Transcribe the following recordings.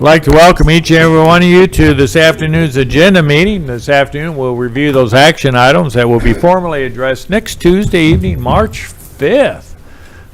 I'd like to welcome each and every one of you to this afternoon's agenda meeting. This afternoon, we'll review those action items that will be formally addressed next Tuesday evening, March 5th.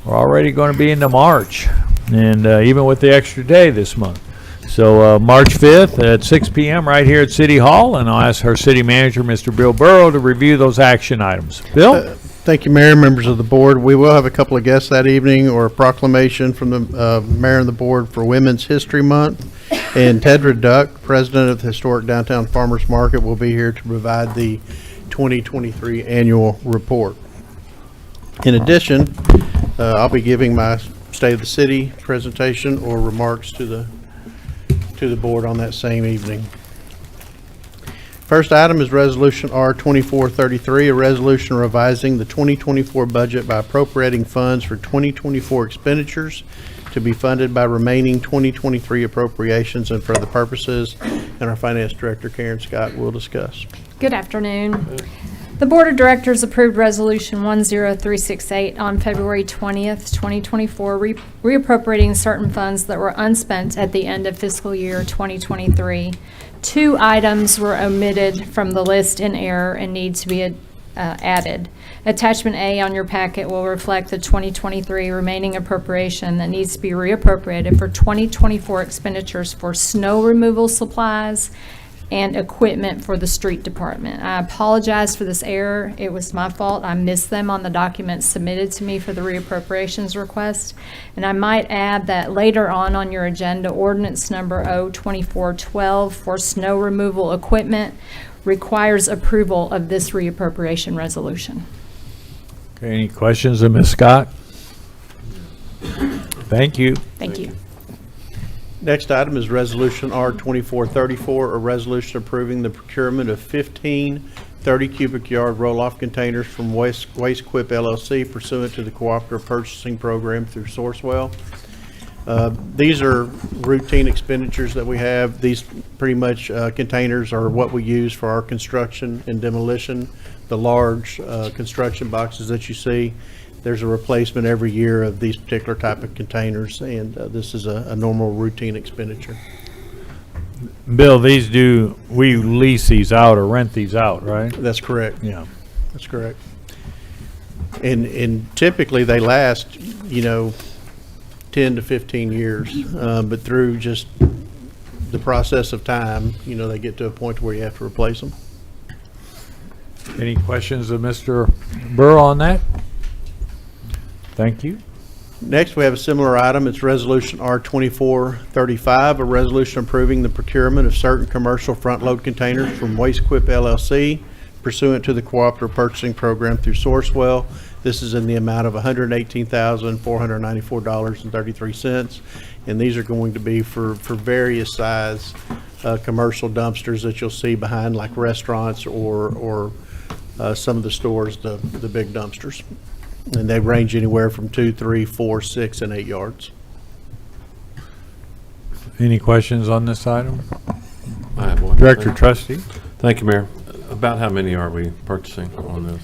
We're already going to be into March, and even with the extra day this month. So March 5th at 6 p.m. right here at City Hall, and I'll ask our city manager, Mr. Bill Burrow, to review those action items. Bill? Thank you, Mayor, members of the board. We will have a couple of guests that evening, or a proclamation from the mayor and the board for Women's History Month. And Tedra Duck, president of the Historic Downtown Farmers Market, will be here to provide the 2023 annual report. In addition, I'll be giving my State of the City presentation or remarks to the board on that same evening. First item is Resolution R-2433, a resolution revising the 2024 budget by appropriating funds for 2024 expenditures to be funded by remaining 2023 appropriations and for other purposes, and our Finance Director, Karen Scott, will discuss. Good afternoon. The Board of Directors approved Resolution 10368 on February 20th, 2024, reappropriating certain funds that were unspent at the end of fiscal year 2023. Two items were omitted from the list in error and need to be added. Attachment A on your packet will reflect the 2023 remaining appropriation that needs to be reappropriated for 2024 expenditures for snow removal supplies and equipment for the street department. I apologize for this error. It was my fault. I missed them on the documents submitted to me for the reappropriations request. And I might add that later on your agenda, ordinance number O-2412 for snow removal equipment requires approval of this reappropriation resolution. Okay, any questions of Ms. Scott? Thank you. Thank you. Next item is Resolution R-2434, a resolution approving the procurement of 15 30 cubic yard roll-off containers from Waste Quip LLC pursuant to the Cooperative Purchasing Program through Sourcewell. These are routine expenditures that we have. These pretty much containers are what we use for our construction and demolition. The large construction boxes that you see, there's a replacement every year of these particular type of containers, and this is a normal routine expenditure. Bill, we lease these out or rent these out, right? That's correct. Yeah. That's correct. And typically they last, 10 to 15 years, but through just the process of time, they get to a point where you have to replace them. Any questions of Mr. Burrow on that? Thank you. Next, we have a similar item. It's Resolution R-2435, a resolution approving the procurement of certain commercial front-load containers from Waste Quip LLC pursuant to the Cooperative Purchasing Program through Sourcewell. This is in the amount of $118,494.33, and these are going to be for various size commercial dumpsters that you'll see behind like restaurants or some of the stores, the big dumpsters. And they range anywhere from 2, 3, 4, 6, and 8 yards. Any questions on this item? I have one. Director Trustee? Thank you, Mayor. About how many are we purchasing on this?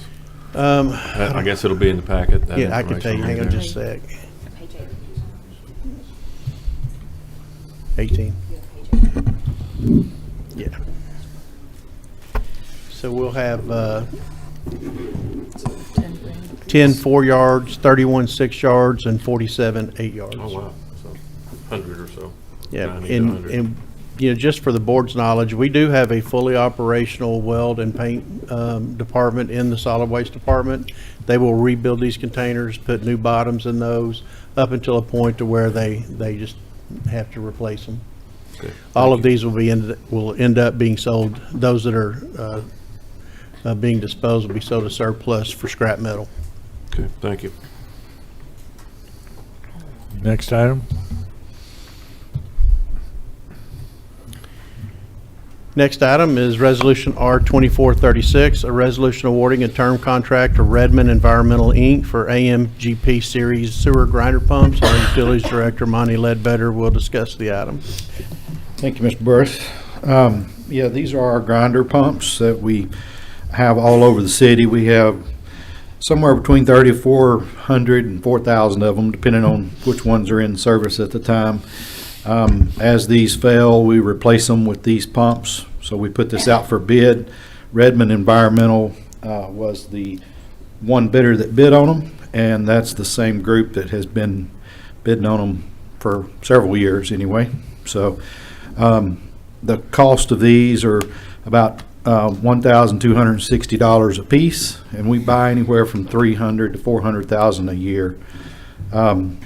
I guess it'll be in the packet. that Yeah, I can tell you. Hang on information. just a sec. 18. Yeah. So we'll have 10 4 yards, 31 6 yards, and 47 8 yards. Oh, wow. So 100 or so. Yeah, 90 to and 100. just for the board's knowledge, we do have a fully operational weld and paint department in the solid waste department. They will rebuild these containers, put new bottoms in those up until a point to where they just have to replace them. Okay. All of these will end up being sold. Those that are being disposed will be sold as surplus for scrap metal. Okay, thank you. Next item. Next item is Resolution R-2436, a resolution awarding a term contract to Redmond Environmental, Inc. for AMGP Series sewer grinder pumps. Our Utilities Director, Monty Ledbetter, will discuss the item. Thank you, Mr. Burris. Yeah, these are our grinder pumps that we have all over the city. We have somewhere between 3,400 and 4,000 of them, depending on which ones are in service at the time. As these fail, we replace them with these pumps. So we put this out for bid. Redmond Environmental was the one bidder that bid on them, and that's the same group that has been bidding on them for several years anyway. So the cost of these are about $1,260 a piece, and we buy anywhere from $300,000 to $400,000 a year.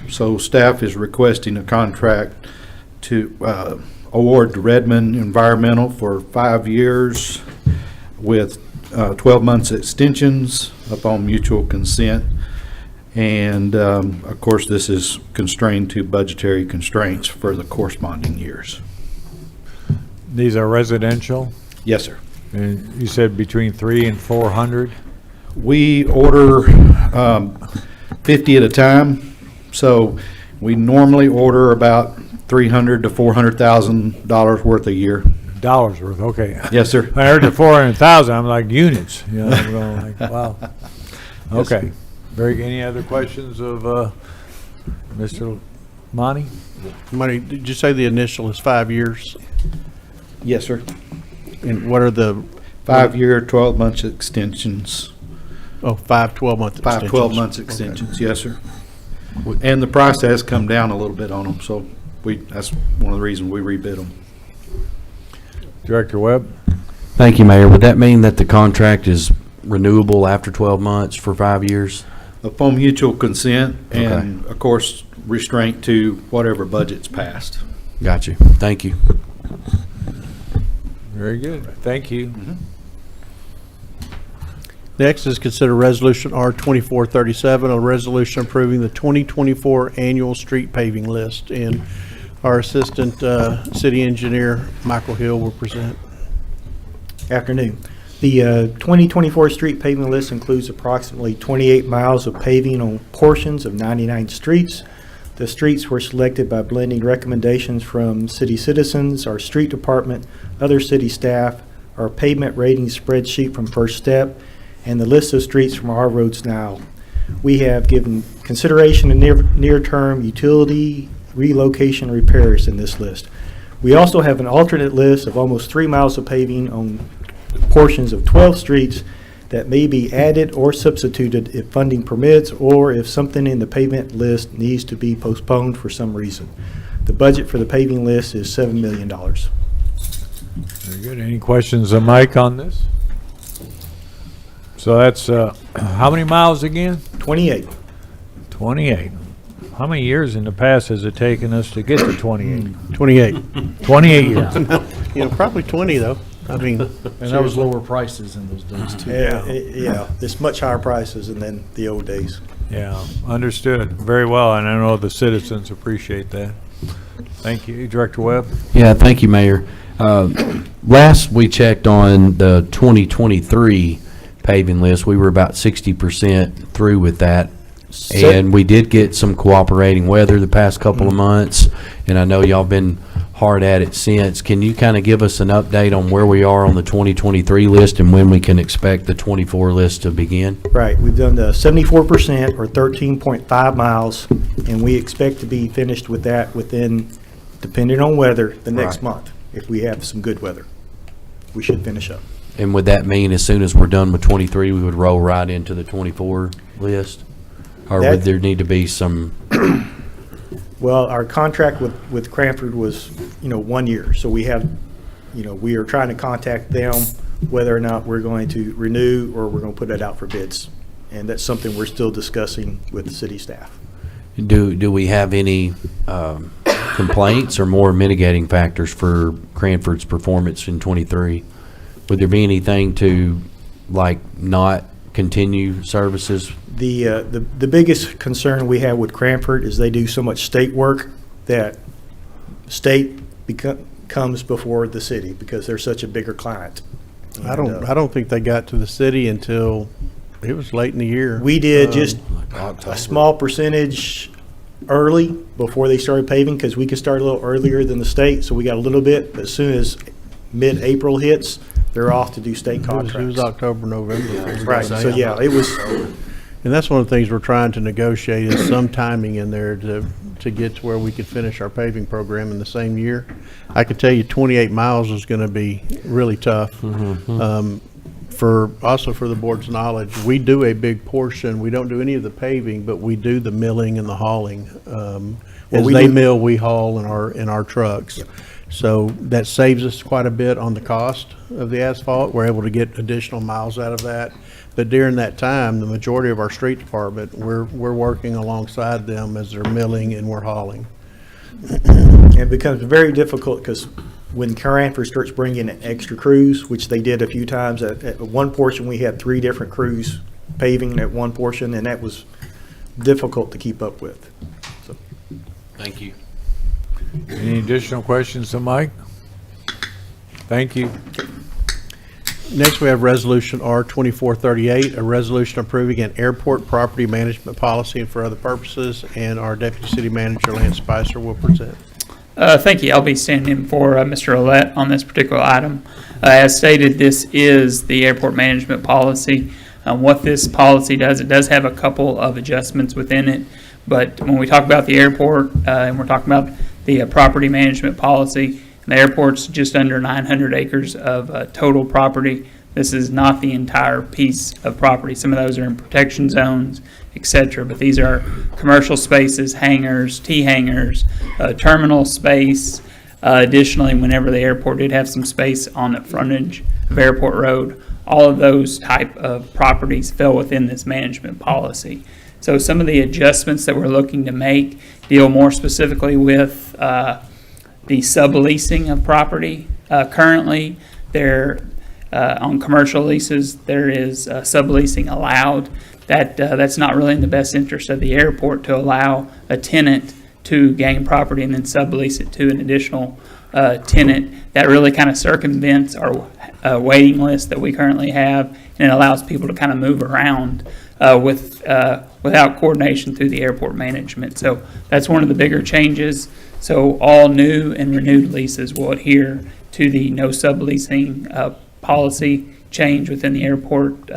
So staff is requesting a contract to award to Redmond Environmental for 5 years with 12 months extensions upon mutual consent. And of course, this is constrained to budgetary constraints for the corresponding years. These are residential, Yes, sir. and you said between 300 and 400? We order 50 at a time, so we normally order about $300,000 to $400,000 worth a year. Dollars worth, okay. Yes, sir. I heard the 400,000, I'm like units, you know, I'm going like, wow. Okay. Any other questions of Mr. Monty? Money, did you say the initial is 5 years? Yes, sir. And what are the? 5-year, 12 months extensions. Oh, 5 12-month extensions. 5, 12 months extensions, yes, sir. And the price has come down a little bit on them, so that's one of the reasons we rebid them. Director Webb? Thank you, Mayor. Would that mean that the contract is renewable after 12 months for 5 years? Upon mutual consent and, of course, restraint to whatever budget's passed. Got you. Thank you. Very good, thank you. Next is consider Resolution R 2437, a resolution approving the 2024 annual street paving list. And our Assistant City Engineer, Michael Hill, will present. Afternoon. The 2024 street paving list includes approximately 28 miles of paving on portions of 99 streets. The streets were selected by blending recommendations from city citizens, our street department, other city staff, our pavement rating spreadsheet from First Step, and the list of streets from Our Roads Now. We have given consideration to near-term utility relocation repairs in this list. We also have an alternate list of almost 3 miles of paving on portions of 12 streets that may be added or substituted if funding permits or if something in the pavement list needs to be postponed for some reason. The budget for the paving list is $7 million. Very good, any questions of Mike on this? So that's, how many miles again? 28. 28. How many years in the past has it taken us to get to 28? 28. 28 years. You know, probably 20, though. I mean, And that was lower prices in those days, too. Yeah, it's much higher prices than the old days. Yeah, understood. Very well, and I know the citizens appreciate that. Thank you. Director Webb? Yeah, thank you, Mayor. Last we checked on the 2023 paving list, we were about 60% through with that. And we did get some cooperating weather the past couple of months, and I know y'all been hard at it since. Can you kind of give us an update on where we are on the 2023 list and when we can expect the 24 list to begin? Right, we've done the 74% or 13.5 miles, and we expect to be finished with that within, depending on weather, the next Right. month. If we have some good weather, we should finish up. And would that mean as soon as we're done with 23, we would roll right into the 24 list? Or would That- there need to be some, Well, our contract with Cranford was, 1 year, so we have, we are trying to contact them whether or not we're going to renew or we're going to put it out for bids. And that's something we're still discussing with the city staff. do we have any complaints or more mitigating factors for Cranford's performance in 23? Would there be anything to, like, not continue services? The biggest concern we have with Cranford is they do so much state work that state comes before the city because they're such a bigger client. I don't think they got to the city until it was late in the year. We did just a small percentage early before they started paving because we could start a little earlier than the state, so we got a little bit. But as soon as mid-April hits, they're off to do state It contracts. was October, November. Right, so yeah, it was, And that's one of the things we're trying to negotiate is some timing in there to get to where we could finish our paving program in the same year. I can tell you 28 miles is going to be really tough. Also for the board's knowledge, we do a big portion. We don't do any of the paving, but we do the milling and the hauling. As we they do- mill, we haul in our trucks. So that saves us quite a bit on the cost of the asphalt. We're able to get additional miles out of that. But during that time, the majority of our street department, we're working alongside them as they're milling and we're hauling. It becomes very difficult because when Caranford starts bringing in extra crews, which they did a few times, at one portion, we had 3 different crews paving at one portion, and that was difficult to keep up with. So, Thank you. Any additional questions to Mike? Thank you. Next, we have Resolution R 2438, a resolution approving an airport property management policy and for other purposes, and our Deputy City Manager Lance Spicer will present. Thank you. I'll be standing in for Mr. Olet on this particular item. As stated, this is the airport management policy. What this policy does, it does have a couple of adjustments within it, but when we talk about the airport and we're talking about the property management policy, the airport's just under 900 acres of total property. This is not the entire piece of property. Some of those are in protection zones, etc. But these are commercial spaces, hangars, T-hangars, terminal space. Additionally, whenever the airport did have some space on the frontage of Airport Road, all of those type of properties fell within this management policy. So some of the adjustments that we're looking to make deal more specifically with the subleasing of property. Currently, on commercial leases, there is subleasing allowed. That's not really in the best interest of the airport to allow a tenant to gain property and then sublease it to an additional tenant. That really kind of circumvents our waiting list that we currently have, and it allows people to kind of move around without coordination through the airport management. So that's one of the bigger changes. So all new and renewed leases will adhere to the no subleasing policy change within the airport,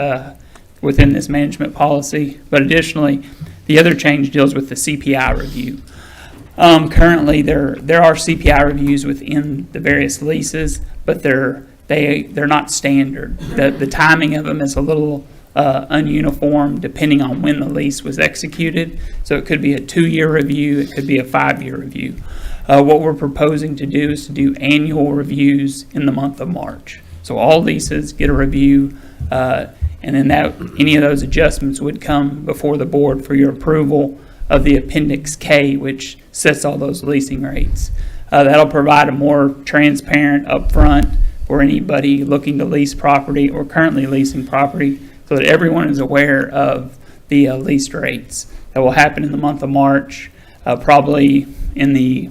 within this management policy. But additionally, the other change deals with the CPI review. Currently, there are CPI reviews within the various leases, but they're not standard. The timing of them is a little ununiform depending on when the lease was executed. So it could be a 2-year review, it could be a 5-year review. What we're proposing to do is to do annual reviews in the month of March. So all leases get a review, and then any of those adjustments would come before the board for your approval of the Appendix K, which sets all those leasing rates. That'll provide a more transparent upfront for anybody looking to lease property or currently leasing property, so that everyone is aware of the leased rates. That will happen in the month of March, probably in the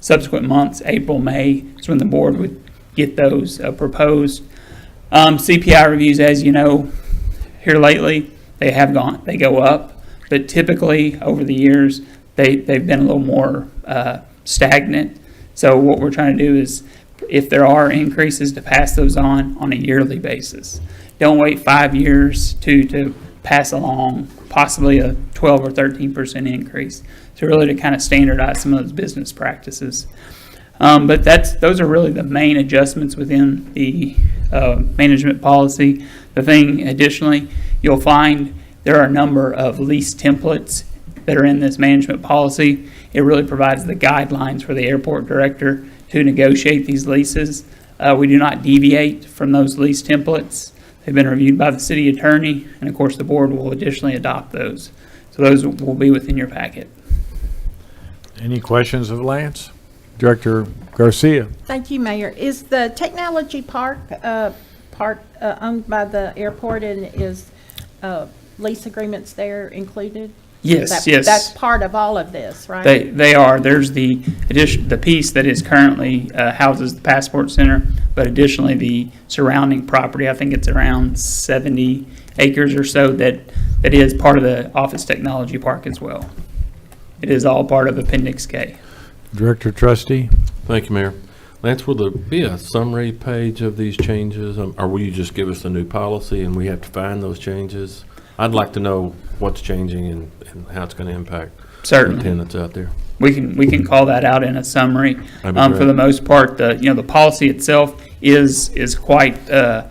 subsequent months, April, May, is when the board would get those proposed. CPI reviews, as you know, here lately, they go up, but typically over the years, they've been a little more stagnant. So what we're trying to do is, if there are increases, to pass those on a yearly basis. Don't wait 5 years to pass along possibly a 12 or 13% increase. So really to kind of standardize some of those business practices. But those are really the main adjustments within the management policy. The thing additionally, you'll find there are a number of lease templates that are in this management policy. It really provides the guidelines for the airport director to negotiate these leases. We do not deviate from those lease templates. They've been reviewed by the city attorney, and of course the board will additionally adopt those. So those will be within your packet. Any questions of Lance? Director Garcia. Thank you, Mayor. Is the technology park part owned by the airport, and is lease agreements there included? Yes, yes. That's part of all of this, right? They are. There's the piece that is currently houses the Passport Center, but additionally the surrounding property, I think it's around 70 acres or so, that is part of the Office Technology Park as well. It is all part of Appendix K. Director Trustee. Thank you, Mayor. Lance, will there be a summary page of these changes, or will you just give us the new policy and we have to find those changes? I'd like to know what's changing and how it's going to impact the Certainly. tenants out there. We can call that out in a summary. That'd be For great. the most part, the policy itself is quite a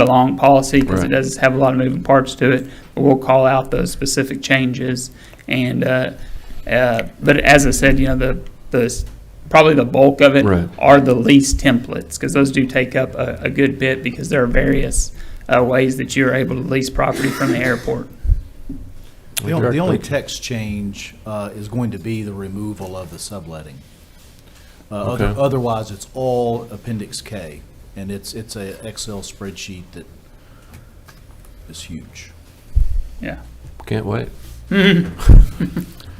long policy because it Right. does have a lot of moving parts to it. But we'll call out those specific changes. And but as I said, the probably the bulk of it Right. are the lease templates because those do take up a good bit because there are various ways that you're able to lease property from the airport. The only text change is going to be the removal of the subletting. Okay. Otherwise, it's all Appendix K, and it's a Excel spreadsheet that is huge. Yeah. Can't wait.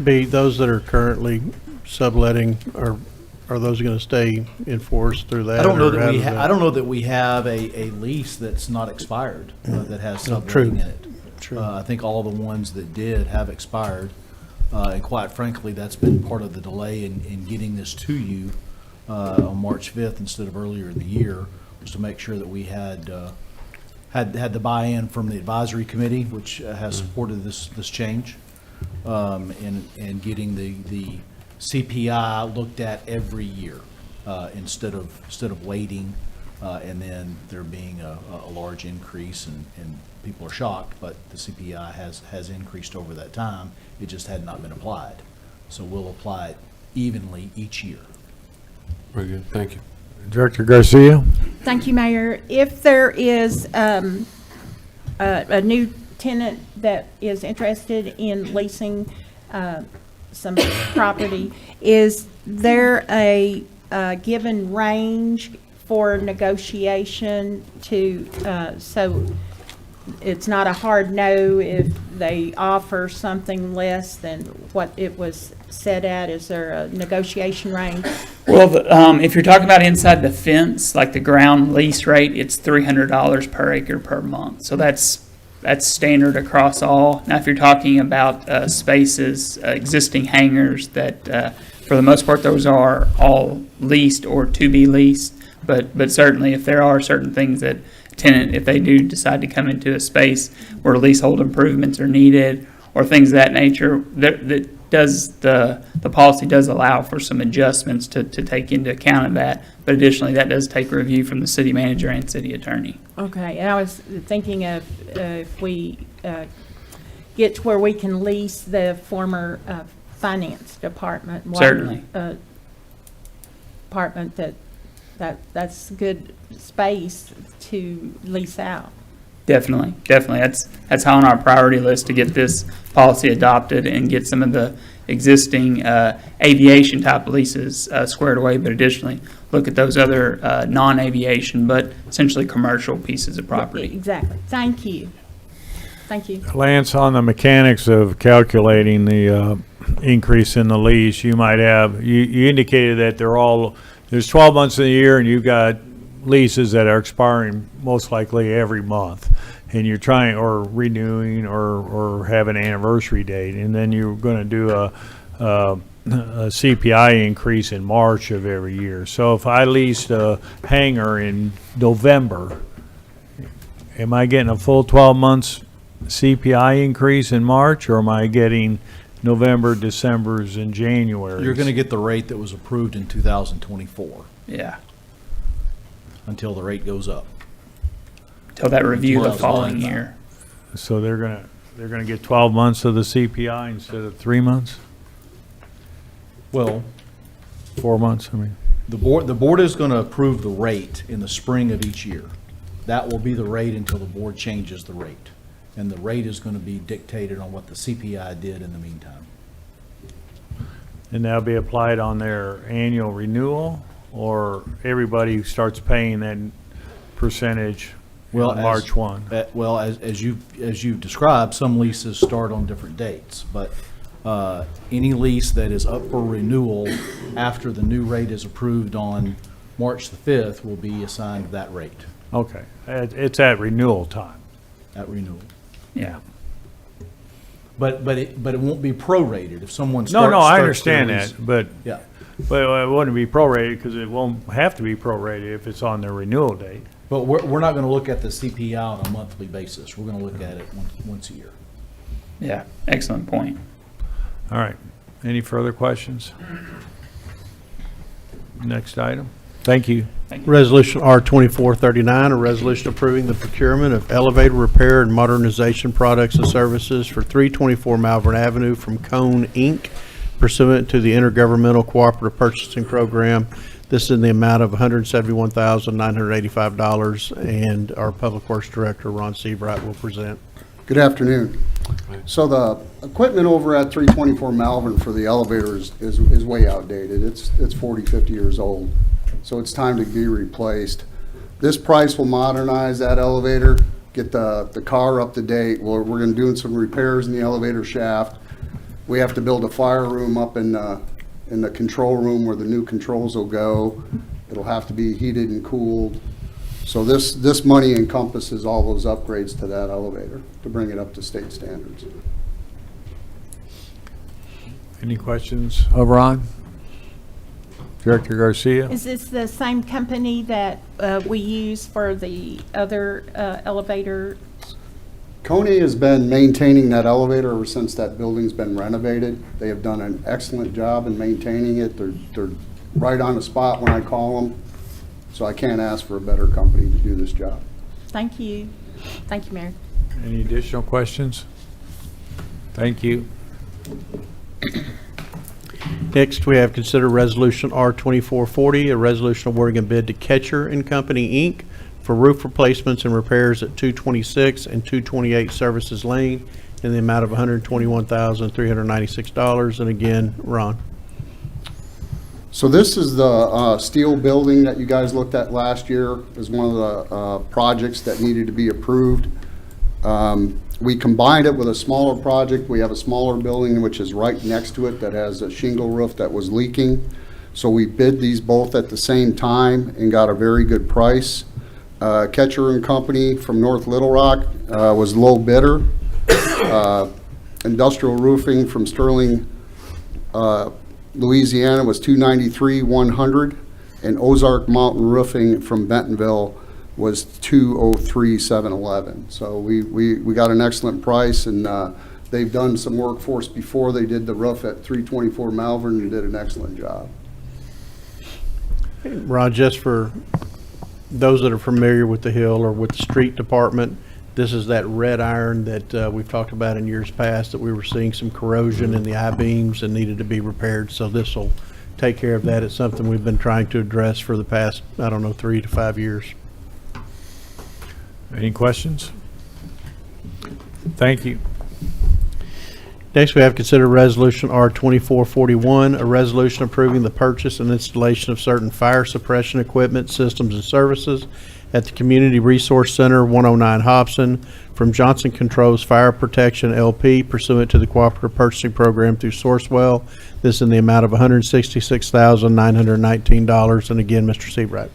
B, those that are currently subletting, are those going to stay enforced through that? I don't know or that how we, does I don't know that we have a lease that's not expired, that has No, subletting true. in it. True. I think all the ones that did have expired, and quite frankly, that's been part of the delay in getting this to you on March 5th instead of earlier in the year, was to make sure that we had the buy-in from the advisory committee, which has supported this change, and getting the CPI looked at every year instead of waiting and then there being a large increase and people are shocked, but the CPI has increased over that time. It just had not been applied. So we'll apply it evenly each year. Very good. Thank you. Director Garcia? Thank you, Mayor. If there is a new tenant that is interested in leasing some property, is there a given range for negotiation to, so it's not a hard no if they offer something less than what it was set at? Is there a negotiation range? Well, if you're talking about inside the fence, like the ground lease rate, it's $300 per acre per month. So that's standard across all. Now, if you're talking about spaces, existing hangars, that for the most part, those are all leased or to be leased. But certainly, if there are certain things that tenant, if they do decide to come into a space where leasehold improvements are needed or things of that nature, the policy does allow for some adjustments to take into account of that. But additionally, that does take review from the city manager and city attorney. Okay, and I was thinking of if we get to where we can lease the former finance department. water, Certainly. Department that's good space to lease out. Definitely. That's high on our priority list to get this policy adopted and get some of the existing aviation type leases squared away, but additionally look at those other non-aviation but essentially commercial pieces of property. Exactly. Thank you. Thank you. Lance, on the mechanics of calculating the increase in the lease, you might have, you indicated that there's 12 months in the year and you've got leases that are expiring most likely every month, and you're trying or renewing or have an anniversary date, and then you're going to do a CPI increase in March of every year. So if I leased a hangar in November, am I getting a full 12 months CPI increase in March, or am I getting November, December's, and January's? You're going to get the rate that was approved in 2024 Yeah. until the rate goes up. Till that review the Well, following fine. year. So they're gonna get 12 months of the CPI instead of 3 months, Well, 4 months, I mean. the board is going to approve the rate in the spring of each year. That will be the rate until the board changes the rate. And the rate is going to be dictated on what the CPI did in the meantime. And that'll be applied on their annual renewal, or everybody starts paying that percentage Well, on as- March 1? Well, as you've described, some leases start on different dates, but any lease that is up for renewal after the new rate is approved on March the 5th will be assigned that rate Okay, it's at renewal time. at renewal. Yeah. But it won't be prorated if someone No, starts. no, I starts their understand lease- that, but Yeah, it wouldn't be prorated because it won't have to be prorated if it's on their renewal date. But we're not gonna look at the CPI on a monthly basis. We're gonna look at it once a year. Yeah, excellent point. All right. Any further questions? Next item. Thank you. Resolution R 2439, a resolution approving the procurement of elevator repair and modernization products and services for 324 Malvern Avenue from Cone Inc. pursuant to the Intergovernmental Cooperative Purchasing Program. This is in the amount of $171,985, and our Public Works Director, Ron Seabright, will present. Good afternoon. So the equipment over at 324 Malvern for the elevators is way outdated. It's 40, 50 years old. So it's time to be replaced. This price will modernize that elevator, get the car up to date. We're going to do some repairs in the elevator shaft. We have to build a fire room up in the control room where the new controls will go. It'll have to be heated and cooled. So this money encompasses all those upgrades to that elevator to bring it up to state standards. Any questions of Ron? Director Garcia? Is this the same company that we use for the other elevator? Coney has been maintaining that elevator ever since that building's been renovated. They have done an excellent job in maintaining it. They're right on the spot when I call them. So I can't ask for a better company to do this job. Thank you. Thank you, Mayor. Any additional questions? Thank you. Next, we have considered Resolution R 2440, a resolution awarding a bid to Ketcher and Company, Inc. for roof replacements and repairs at 226 and 228 Services Lane in the amount of $121,396. And again, Ron. So this is the steel building that you guys looked at last year as one of the projects that needed to be approved. We combined it with a smaller project. We have a smaller building which is right next to it that has a shingle roof that was leaking. So we bid these both at the same time and got a very good price. Ketcher and Company from North Little Rock was low bidder. Industrial Roofing from Sterling, Louisiana was $293,100, and Ozark Mountain Roofing from Bentonville was $203,711. So we got an excellent price, and they've done some work for us before. They did the roof at 324 Malvern and did an excellent job. Ron, just for those that are familiar with the Hill or with the street department, this is that red iron that we've talked about in years past, that we were seeing some corrosion in the I-beams and needed to be repaired. So this will take care of that. It's something we've been trying to address for the past, 3 to 5 years. Any questions? Thank you. Next, we have considered Resolution R 2441, a resolution approving the purchase and installation of certain fire suppression equipment, systems, and services at the Community Resource Center, 109 Hobson, from Johnson Controls Fire Protection LP pursuant to the Cooperative Purchasing Program through Sourcewell. This in the amount of $166,919. And again, Mr. Seabright.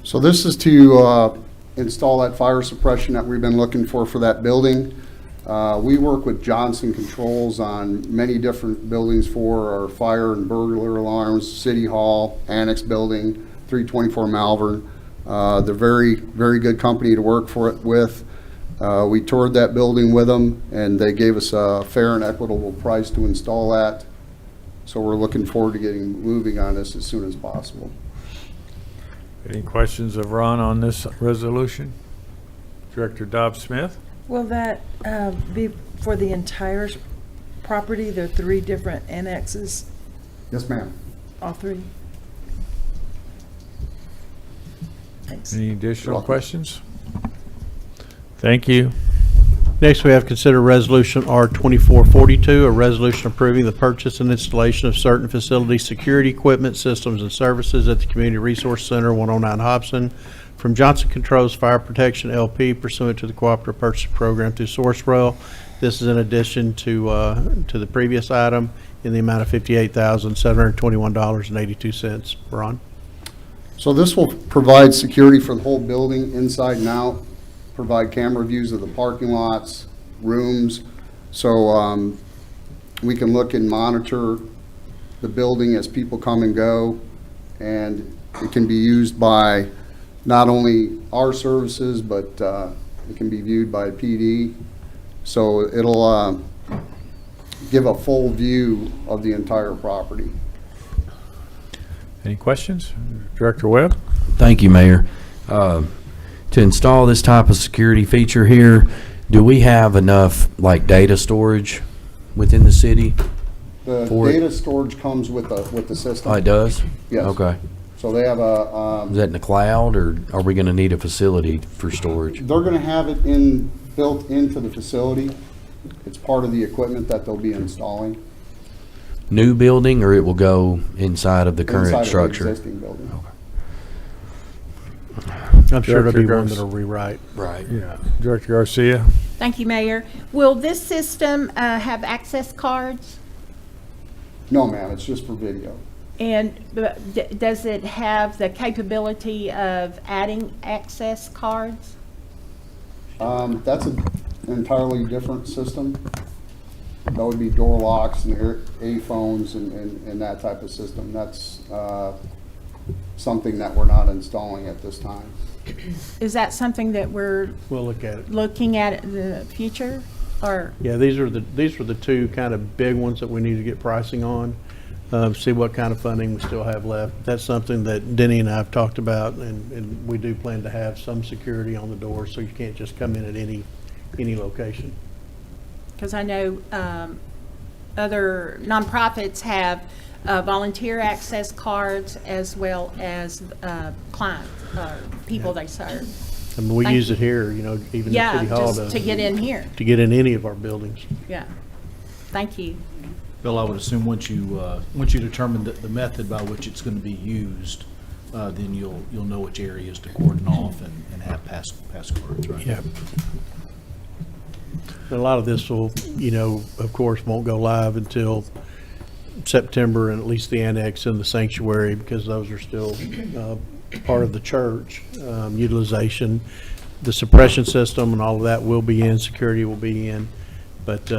So this is to install that fire suppression that we've been looking for that building. We work with Johnson Controls on many different buildings for our fire and burglar alarms, City Hall, Annex Building, 324 Malvern. They're very, very good company to work with. We toured that building with them, and they gave us a fair and equitable price to install that. So we're looking forward to getting moving on this as soon as possible. Any questions of Ron on this resolution? Director Dobbs Smith? Will that be for the entire property? There are 3 different annexes, Yes, ma'am. all 3? Thanks. Any additional questions? Thank you. Next, we have considered Resolution R 2442, a resolution approving the purchase and installation of certain facility security equipment, systems, and services at the Community Resource Center, 109 Hobson, from Johnson Controls Fire Protection LP pursuant to the Cooperative Purchasing Program through Sourcewell. This is in addition to the previous item in the amount of $58,721.82. Ron? So this will provide security for the whole building, inside and out, provide camera views of the parking lots, rooms. So we can look and monitor the building as people come and go. And it can be used by not only our services, but it can be viewed by PD. So it'll give a full view of the entire property. Any questions? Director Webb? Thank you, Mayor. To install this type of security feature here, do we have enough, like, data storage within the city? The For it? data storage comes with the system. Oh, it does? Yes. Okay. So they have Is that in the cloud, or are we going to need a facility for storage? they're gonna have it built into the facility. It's part of the equipment that they'll be installing. New building, or it will go inside of the current inside of the structure? existing building. I'm sure Director it'll be one Gross. that'll rewrite. Right. Yeah. Director Garcia? Thank you, Mayor. Will this system have access cards? No, ma'am, it's just for video. And does it have the capability of adding access cards? That's an entirely different system. That would be door locks and A-phones and that type of system. That's something that we're not installing at this time. Is that something that we're We'll look at it. looking at in the future, or? Yeah, these were the two kind of big ones that we need to get pricing on. See what kind of funding we still have left. That's something that Denny and I have talked about, and we do plan to have some security on the door, so you can't just come in at any location. Because I know other nonprofits have volunteer access cards as well as clients, people they serve. I mean, we Thank use you. it here, you know, even in Yeah, City Hall just does. to get in here. To get in any of our buildings. Yeah. Thank you. Bill, I would assume once you determine the method by which it's going to be used, then you'll know which areas to cordon off and have pass cards, right? Yeah. And a lot of this will, you know, of course, won't go live until September, and at least the annex and the sanctuary, because those are still part of the church utilization. The suppression system and all of that will be in, security will be in, but,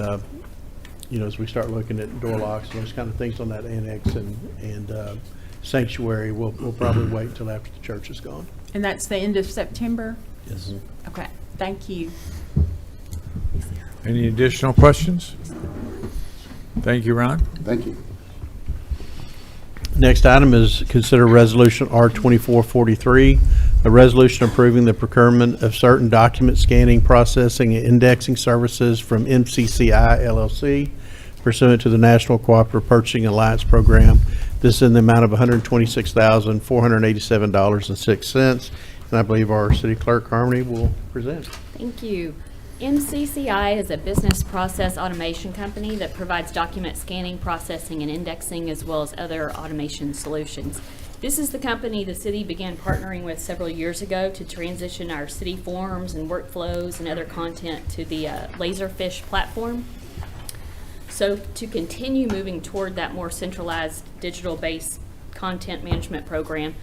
you know, as we start looking at door locks and those kind of things on that annex and sanctuary, we'll probably wait until after the church is gone. And that's the end of September? Yes. Okay, thank you. Any additional questions? Thank you, Ron. Thank you. Next item is consider resolution R2443, a resolution approving the procurement of certain document scanning, processing, and indexing services from MCCI LLC pursuant to the National Cooperative Purchasing Alliance Program. This is in the amount of $126,487.06, and I believe our city clerk, Harmony, will present. Thank you. MCCI is a business process automation company that provides document scanning, processing, and indexing, as well as other automation solutions. This is the company the city began partnering with several years ago to transition our city forms and workflows and other content to the Laserfish platform. So to continue moving toward that more centralized digital-based content management program,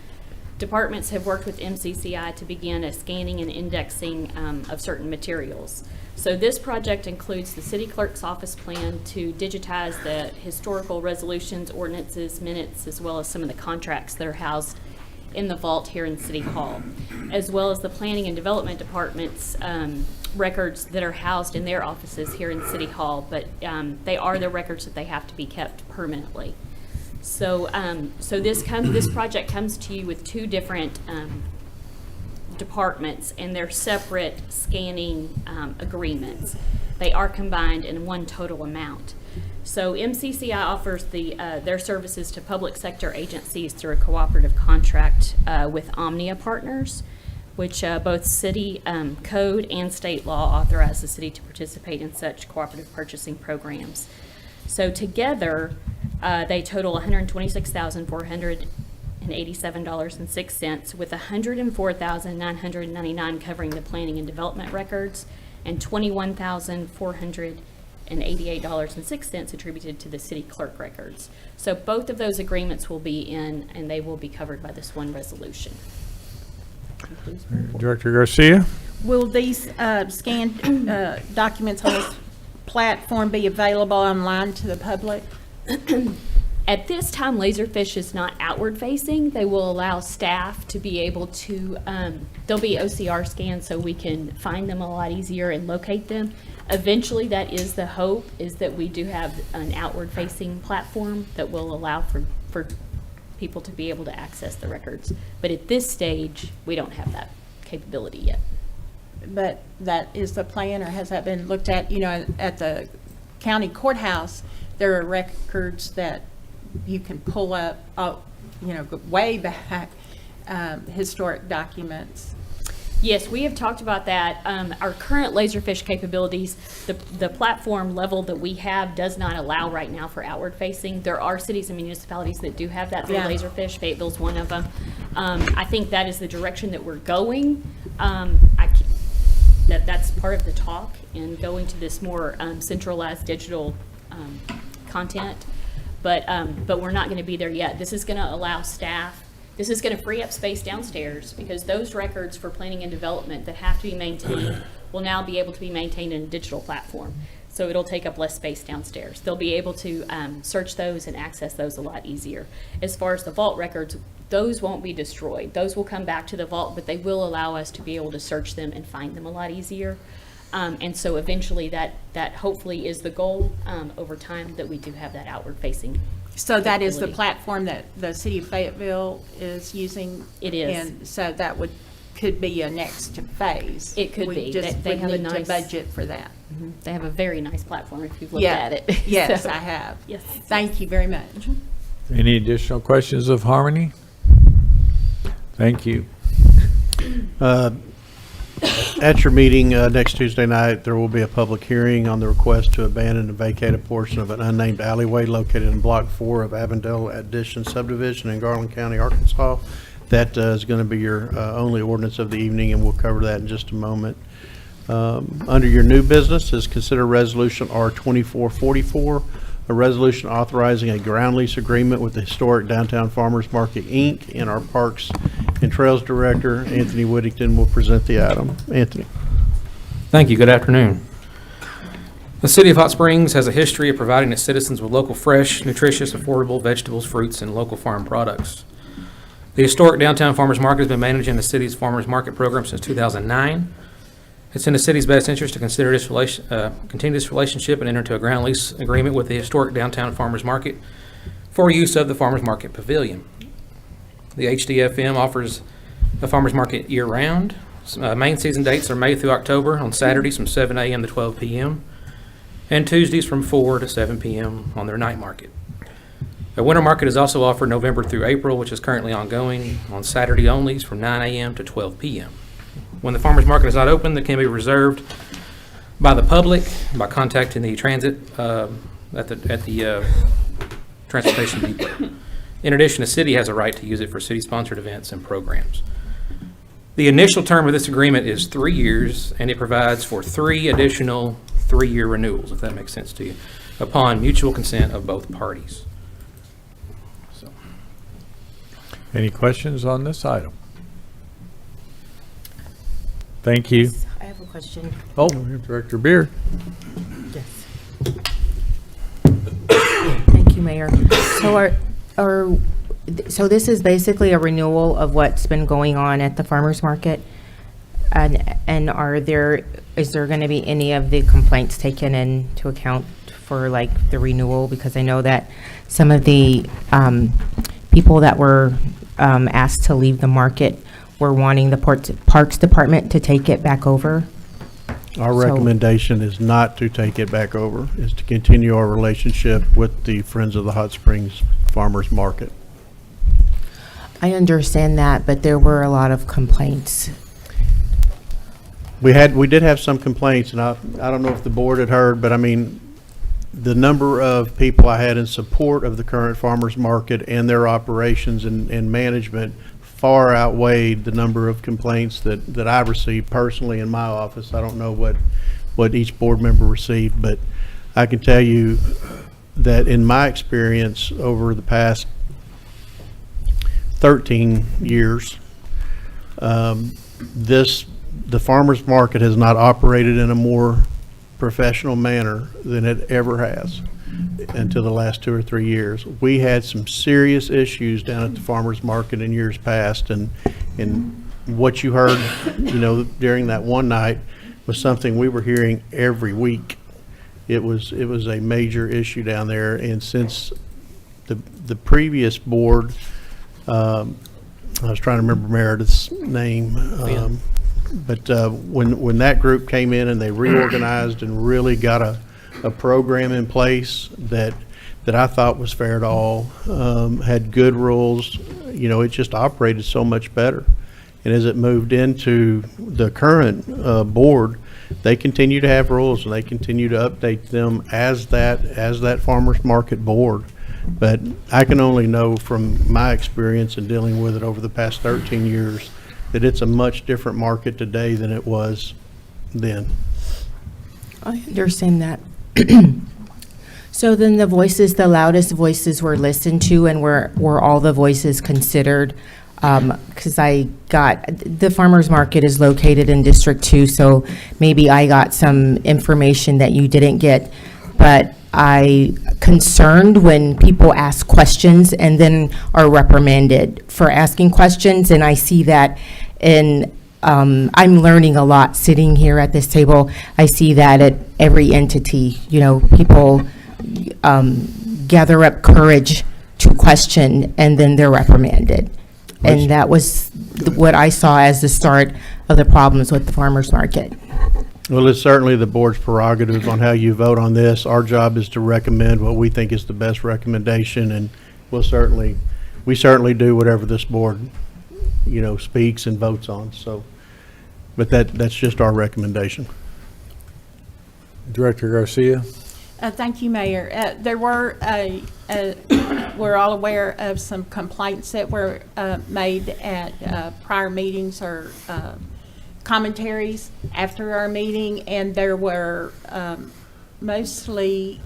departments have worked with MCCI to begin a scanning and indexing of certain materials. So this project includes the city clerk's office plan to digitize the historical resolutions, ordinances, minutes, as well as some of the contracts that are housed in the vault here in City Hall, as well as the planning and development department's records that are housed in their offices here in City Hall, but they are the records that they have to be kept permanently. So, this project comes to you with two different departments, and they're separate scanning agreements. They are combined in one total amount. So MCCI offers their services to public sector agencies through a cooperative contract with Omnia Partners, which both city code and state law authorize the city to participate in such cooperative purchasing programs. So together, they total $126,487.06, with $104,999 covering the planning and development records, and $21,488.06 attributed to the city clerk records. So both of those agreements will be in, and they will be covered by this one resolution. Director Garcia? Will these scanned documents on this platform be available online to the public? At this time, Laserfish is not outward facing. They will allow staff to be able to, there'll be OCR scans so we can find them a lot easier and locate them. Eventually, that is the hope, is that we do have an outward facing platform that will allow for people to be able to access the records. But at this stage, we don't have that capability yet. But that is the plan, or has that been looked at? You know, at the county courthouse, there are records that you can pull up, you know, go way back, historic documents. Yes, we have talked about that. Our current Laserfish capabilities, the platform level that we have does not allow right now for outward facing. There are cities and municipalities that do have that through Laserfish. Fayetteville's one of them. I think that is the direction that we're going. That's part of the talk, and going to this more centralized digital content. But we're not going to be there yet. This is going to allow staff, this is going to free up space downstairs, because those records for planning and development that have to be maintained will now be able to be maintained in a digital platform. So it'll take up less space downstairs. They'll be able to search those and access those a lot easier. As far as the vault records, those won't be destroyed. Those will come back to the vault, but they will allow us to be able to search them and find them a lot easier. And so eventually that hopefully is the goal over time, that we do have that outward facing. So that is the capability. platform that the city of Fayetteville is using? It is. And so that could be a next phase? It could We be. just They would have a need to nice- budget for that? They have a very nice platform if you've looked Yeah. at it. Yes, So, I have. Yes. Thank you very much. Any additional questions of Harmony? Thank you. At your meeting next Tuesday night, there will be a public hearing on the request to abandon and vacate a portion of an unnamed alleyway located in Block 4 of Avondale Addition subdivision in Garland County, Arkansas. That is going to be your only ordinance of the evening, and we'll cover that in just a moment. Under your new business is consider Resolution R-2444, a resolution authorizing a ground lease agreement with the historic Downtown Farmers Market, Inc., and our Parks and Trails Director, Anthony Whittington, will present the item. Anthony. Thank you. Good afternoon. The City of Hot Springs has a history of providing its citizens with local, fresh, nutritious, affordable vegetables, fruits, and local farm products. The historic Downtown Farmers Market has been managing the city's farmers market program since 2009. It's in the city's best interest to consider this continue this relationship and enter into a ground lease agreement with the historic Downtown Farmers Market for use of the Farmers Market Pavilion. The HDFM offers the farmers market year-round. Main season dates are May through October, on Saturdays from 7 a.m. to 12 p.m., and Tuesdays from 4 to 7 p.m. on their night market. The winter market is also offered November through April, which is currently ongoing, on Saturday only from 9 a.m. to 12 p.m. When the farmers market is not open, that can be reserved by the public by contacting the transit at the transportation depot. In addition, the city has a right to use it for city-sponsored events and programs. The initial term of this agreement is 3 years, and it provides for 3 additional 3-year renewals, if that makes sense to you, upon mutual consent of both parties. So. Any questions on this item? Thank you. I have a question. Oh, Director Beard. Yes. Thank you, Mayor. So this is basically a renewal of what's been going on at the farmers market? And is there going to be any of the complaints taken into account for like the renewal? Because I know that some of the people that were asked to leave the market were wanting the Parks Department to take it back over. Our recommendation is not to take it back over, is to continue our relationship with the Friends of the Hot Springs Farmers Market. I understand that, but there were a lot of complaints. We did have some complaints, and I don't know if the board had heard, but I mean, the number of people I had in support of the current farmers market and their operations and management far outweighed the number of complaints that I received personally in my office. I don't know what each board member received, but I can tell you that in my experience over the past 13 years, the farmers market has not operated in a more professional manner than it ever has until the last 2 or 3 years. We had some serious issues down at the farmer's market in years past, and what you heard, during that one night was something we were hearing every week. It was a major issue down there, and since the previous board, I was trying to remember Meredith's name, but when that group came in and they reorganized and really got a program in place that I thought was fair to all, had good rules, it just operated so much better. And as it moved into the current board, they continue to have rules and they continue to update them as that farmers market board. But I can only know from my experience in dealing with it over the past 13 years that it's a much different market today than it was then. I understand that. So then the loudest voices were listened to, and were all the voices considered? Because the farmer's market is located in District 2, so maybe I got some information that you didn't get. But I concerned when people ask questions and then are reprimanded for asking questions, and I see that I'm learning a lot sitting here at this table. I see that at every entity, people gather up courage to question and then they're reprimanded. And that was what I saw as the start of the problems with the farmer's market. Well, it's certainly the board's prerogative on how you vote on this. Our job is to recommend what we think is the best recommendation, and we certainly do whatever this board, speaks and votes on. So, but that's just our recommendation. Director Garcia? Thank you, Mayor. There were, we're all aware of some complaints that were made at prior meetings or commentaries after our meeting, and there were mostly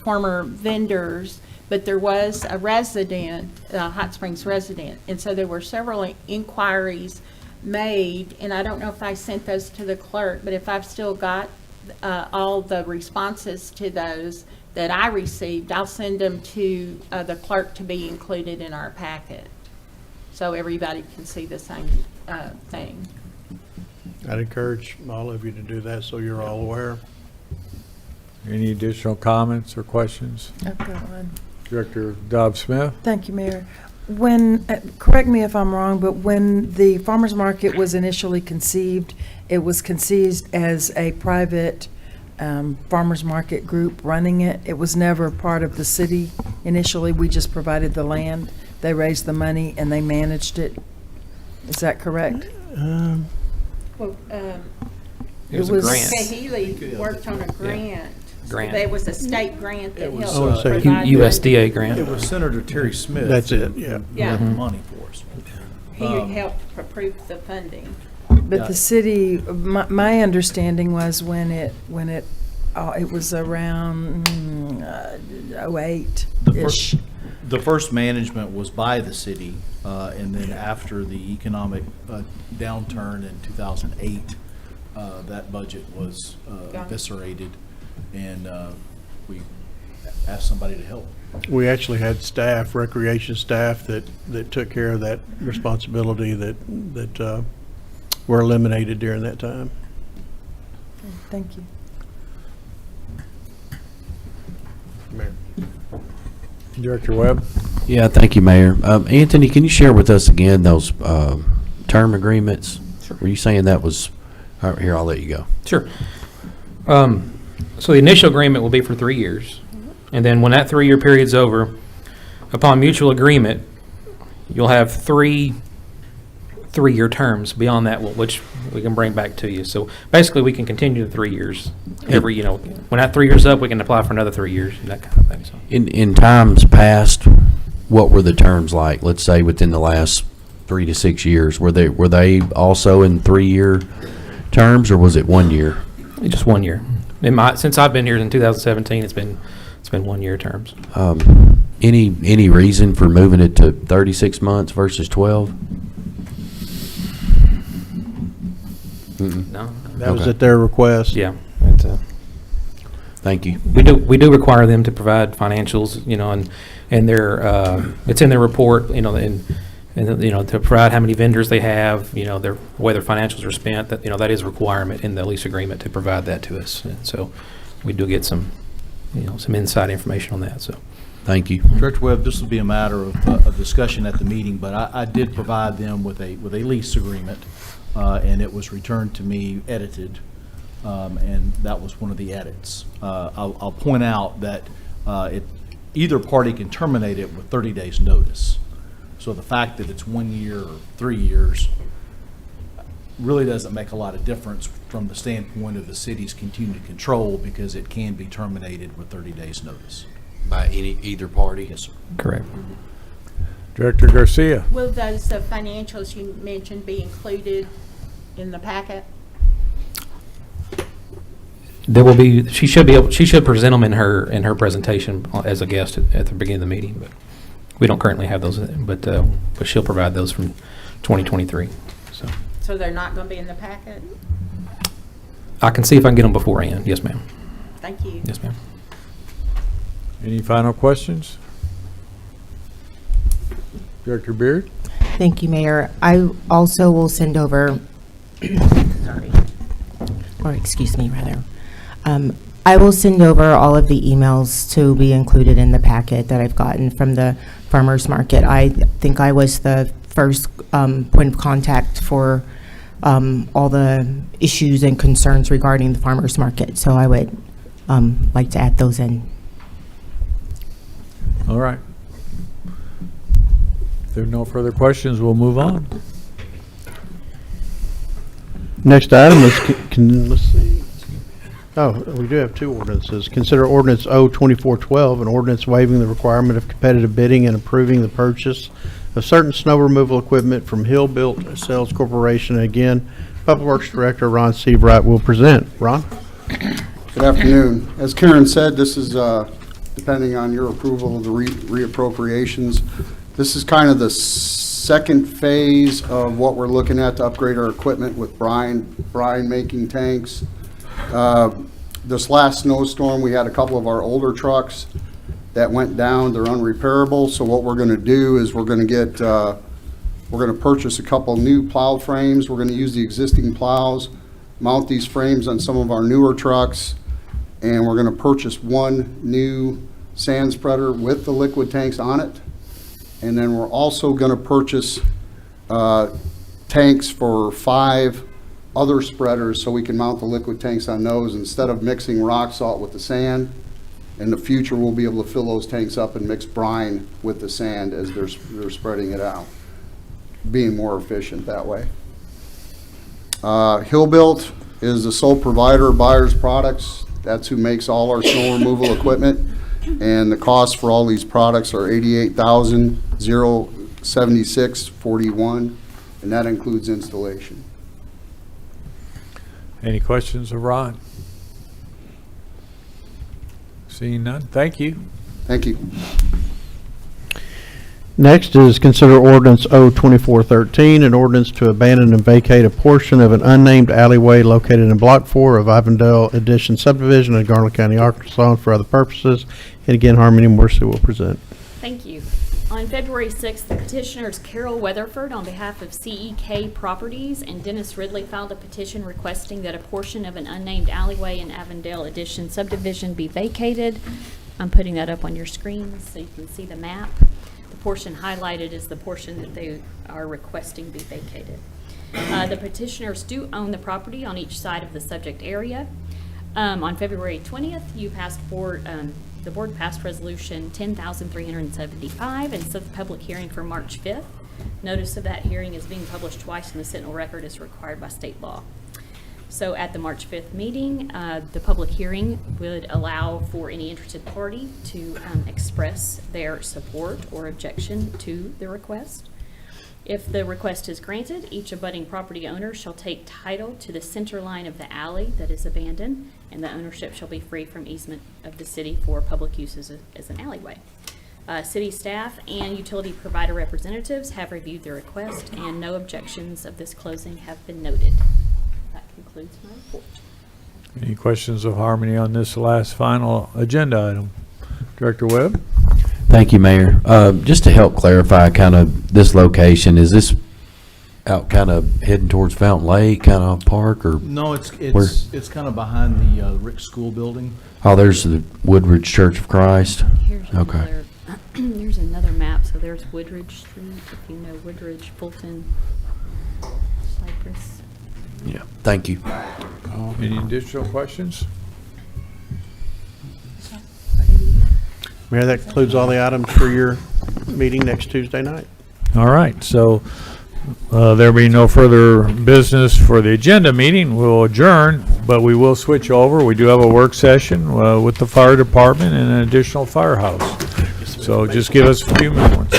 former vendors, but there was a resident, a Hot Springs resident, and so there were several inquiries made, and I don't know if I sent those to the clerk, but if I've still got all the responses to those that I received, I'll send them to the clerk to be included in our packet, so everybody can see the same thing. I'd encourage all of you to do that so you're all aware. Any additional comments or questions? I've got one. Director Dobbs-Smith? Thank you, Mayor. When, correct me if I'm wrong, but when the farmer's market was initially conceived, it was conceived as a private farmer's market group running it. It was never part of the city. Initially, we just provided the land, they raised the money, and they managed it. Is that correct? Well, It was a grant. Kahili worked on a grant. Grant. There was a state grant that It was, helped say provide. USDA grant. It was Senator Terry Smith. That's it, who yeah. Yeah. had the money for us. He helped approve the funding. But the city, my understanding was when it was around 08-ish. The first management was by the city, and then after the economic downturn in 2008, that budget was eviscerated, and we asked somebody to help. We actually had staff, recreation staff, that took care of that responsibility that were eliminated during that time. Thank you. Mayor. Director Webb? Yeah, thank you, Mayor. Anthony, can you share with us again those term agreements? Sure. Were you saying that was, here, I'll let you go. Sure. So the initial agreement will be for 3 years. And then when that 3-year period's over, upon mutual agreement, you'll have 3 3-year terms beyond that, which we can bring back to you. So basically, we can continue the 3 years. When that 3 years up, we can apply for another 3 years, and that kind of thing. So. In times past, what were the terms like? Let's say within the last 3 to 6 years, were they also in 3-year terms, or was it 1 year? Just 1 year. Since I've been here in 2017, it's been 1 year terms. Any reason for moving it to 36 months versus 12? No. That was at their request. Yeah. Thank you. We do require them to provide financials, you know, and their, it's in their report, you know, and, you know, to provide how many vendors they have, you know, their, where their financials are spent, that, you know, that is a requirement in the lease agreement to provide that to us. And so we do get some, you know, some inside information on that, so. Thank you. Director Webb, this will be a matter of discussion at the meeting, but I did provide them with a lease agreement, and it was returned to me edited, and that was one of the edits. I'll point out that either party can terminate it with 30 days' notice. So the fact that it's 1 year or 3 years really doesn't make a lot of difference from the standpoint of the city's continued control, because it can be terminated with 30 days' notice. By either party? Yes, sir. Correct. Director Garcia. Will those financials you mentioned be included in the packet? There will be, she should present them in her presentation as a guest at the beginning of the meeting, but we don't currently have those, but she'll provide those from 2023, so. So they're not going to be in the packet? I can see if I can get them beforehand. Yes, ma'am. Thank you. Yes, ma'am. Any final questions? Director Beard? Thank you, Mayor. I also will send over, sorry, or excuse me, rather. I will send over all of the emails to be included in the packet that I've gotten from the farmers market. I think I was the first point of contact for all the issues and concerns regarding the farmers market, so I would like to add those in. All right. If there are no further questions, we'll move on. Next item is, let's see. Oh, we do have two ordinances. Consider ordinance O-2412, an ordinance waiving the requirement of competitive bidding and approving the purchase of certain snow removal equipment from Hill Built Sales Corporation. And again, Public Works Director Ron Seabright will present. Ron? Good afternoon. As Karen said, this is, depending on your approval of the reappropriations, this is kind of the second phase of what we're looking at to upgrade our equipment with brine making tanks. This last snowstorm, we had a couple of our older trucks that went down. They're unrepairable. So what we're going to do is we're going to purchase a couple new plow frames. We're going to use the existing plows, mount these frames on some of our newer trucks, and we're going to purchase one new sand spreader with the liquid tanks on it. And then we're also going to purchase tanks for 5 other spreaders so we can mount the liquid tanks on those instead of mixing rock salt with the sand. In the future, we'll be able to fill those tanks up and mix brine with the sand as they're spreading it out, being more efficient that way. Hill Built is the sole provider of Byers Products. That's who makes all our snow removal equipment. And the cost for all these products are $88,076.41, and that includes installation. Any questions of Ron? Seeing none, thank you. Thank you. Next is consider ordinance O-2413, an ordinance to abandon and vacate a portion of an unnamed alleyway located in Block 4 of Ivandale Addition subdivision in Garland County, Arkansas, for other purposes. And again, Harmony Morrissey will present. Thank you. On February 6th, the petitioners Carol Weatherford on behalf of CEK Properties and Dennis Ridley filed a petition requesting that a portion of an unnamed alleyway in Avondale Addition subdivision be vacated. I'm putting that up on your screen so you can see the map. The portion highlighted is the portion that they are requesting be vacated. The petitioners do own the property on each side of the subject area. On February 20th, the board passed resolution 10,375 and set the public hearing for March 5th. Notice of that hearing is being published twice in the Sentinel Record as required by state law. So at the March 5th meeting, the public hearing would allow for any interested party to express their support or objection to the request. If the request is granted, each abutting property owner shall take title to the center line of the alley that is abandoned, and the ownership shall be free from easement of the city for public use as an alleyway. City staff and utility provider representatives have reviewed the request, and no objections of this closing have been noted. That concludes my report. Any questions of Harmony on this last final agenda item? Director Webb? Thank you, Mayor. Just to help clarify kind of this location, is this out kind of heading towards Fountain Lake, kind of park, or? No, it's Where? it's kind of behind the Rick School building. Oh, there's the Woodridge Church of Christ. Here's Okay. another, there's another map, so there's Woodridge Street, if you know Woodridge, Fulton, Cypress. Yeah, thank you. Any additional questions? Mayor, that concludes all the items for your meeting next Tuesday night. All right, so there being no further business for the agenda meeting, we'll adjourn, but we will switch over. We do have a work session with the fire department and an additional firehouse. So just give us a few moments.